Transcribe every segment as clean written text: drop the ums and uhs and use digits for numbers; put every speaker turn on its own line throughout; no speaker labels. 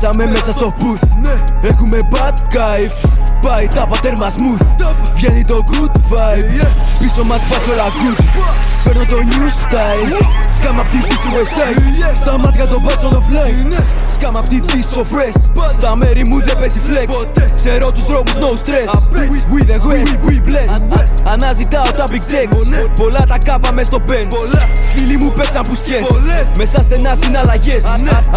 Σκάσαμε μέσα στο booth, έχουμε bad knife. Πάει τα πατέρμα smooth, βγαίνει το good vibe. Πίσω μας πάτσορα good, φέρνω το new style. Σκάμα απ' τη Δύση Westside, στα μάτια των μπάτσων offline. Σκάμα απ' τη Δύση so fresh, στα μέρη μου δεν παίζει flex. Ξέρω τους δρόμους no stress, we the West, we blessed. Αναζητάω τα big checks, πολλά τα κάπα μες στο bench. Φίλοι μου παίξαν πουστιές, μέσα στενά συναλλαγές.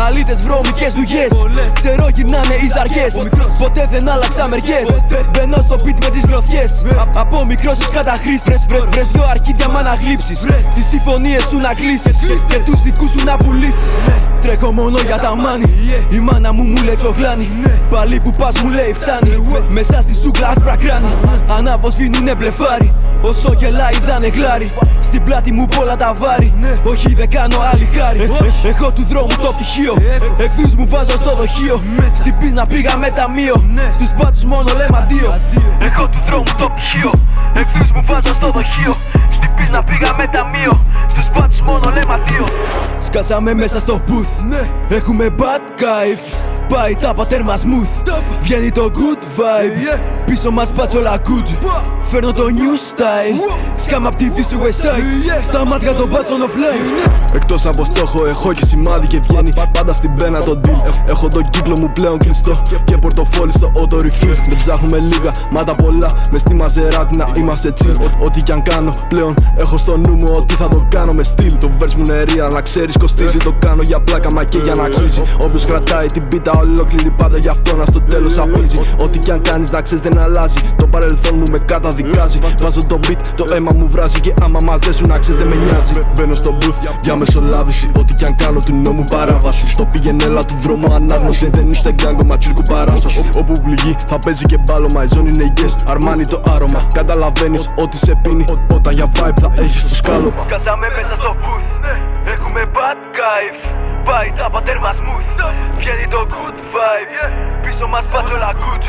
Αλήτες βρώμικες δουλειές, ξέρω γυρνάνε οι ζαριές. Ποτέ δεν άλλαξα μεριές, μπαίνω στο beat με τις γροθιές. Από μικρός τις καταχρήσεις, βρες δυο αρχίδια μ' αναγλύψεις. Τις συμφωνίες σου να κλείσεις και τους δικούς σου να πουλήσεις. Τρέχω μόνο για τα μάνι, η μάνα μου μου λέει τσογλάνι. Πάλι που πας μου λέει φτάνει, μέσα στη σούγκλα άσπρα κράνη. Ανάβω σβήνουνε μπλεφάρι, όσο γελάει δάνε γλάρι. Στην πλάτη μου πολλά τα βάρη, όχι δεν κάνω άλλη χάρη. Έχω του δρόμου το πτυχίο, εχθρούς μου βάζω στο δοχείο. Στην πίσνα πήγα με ταμείο, στους μπάτσους μόνο λέμε αντίο. Έχω του δρόμου το πτυχίο, εχθρούς μου βάζω στο δοχείο. Στην πίσνα πήγα με ταμείο, στους μπάτσους μόνο λέμε αντίο. Σκάσαμε μέσα στο booth, έχουμε bad knife. Πάει τα πατέρμα smooth, βγαίνει το good vibe. Πίσω μας πάτσολα good, φέρνω το new style. Σκάμα απ' τη Δύση Westside, στα μάτια των μπάτσων offline.
Εκτός από στόχο έχω και σημάδι και βγαίνει πάντα στην πένα το deal. Έχω τον κύκλο μου πλέον κλειστό και πορτοφόλι στο auto refill. Δεν ψάχνουμε λίγα, μα τα πολλά, μες στη μαζεράτη να είμαστε chill. Ό,τι κι αν κάνω πλέον έχω στο νου μου ότι θα το κάνω με στυλ. Το verse μου είναι real, να ξέρεις κοστίζει. Το κάνω για πλάκα μα και για να αξίζει. Όποιος κρατάει την πίτα ολόκληρη πάντα γι' αυτό να στο τέλος απίζει. Ό,τι κι αν κάνεις να ξέρεις δεν αλλάζει. Το παρελθόν μου με καταδικάζει. Βάζω το beat, το αίμα μου βράζει. Και άμα μας δέσουν να ξέρεις δεν με νοιάζει. Μπαίνω στο booth για μεσολάβηση. Ό,τι κι αν κάνω του νόμου παράβαση. Στο πήγαινέλα του δρόμου ανάγνωση. Δεν είστε γκάγκο μα τσίρκου παράσταση. Όπου πληγεί θα παίζει και μπάλωμα. Η ζώνη είναι yes, αρμάνι το άρωμα. Καταλαβαίνεις ότι σε πίνει όταν για vibe θα έχεις το σκάλο.
Σκάσαμε μέσα στο booth, έχουμε bad knife. Πάει τα πατέρμα smooth, βγαίνει το good vibe. Πίσω μας πάτσολα good,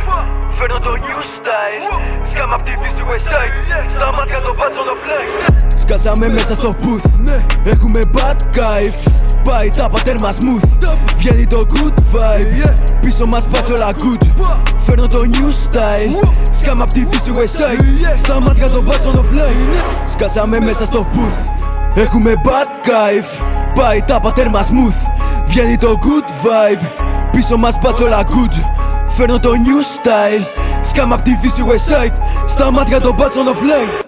φέρνω το new style. Σκάμα απ' τη Δύση Westside, στα μάτια των μπάτσων offline. Σκάσαμε μέσα στο booth, έχουμε bad knife. Πάει τα πατέρμα smooth, βγαίνει το good vibe. Πίσω μας πάτσολα good, φέρνω το new style. Σκάμα απ' τη Δύση Westside, στα μάτια των μπάτσων offline. Σκάσαμε μέσα στο booth, έχουμε bad knife. Πάει τα πατέρμα smooth, βγαίνει το good vibe. Πίσω μας πάτσολα good, φέρνω το new style. Σκάμα απ' τη Δύση Westside, στα μάτια των μπάτσων offline.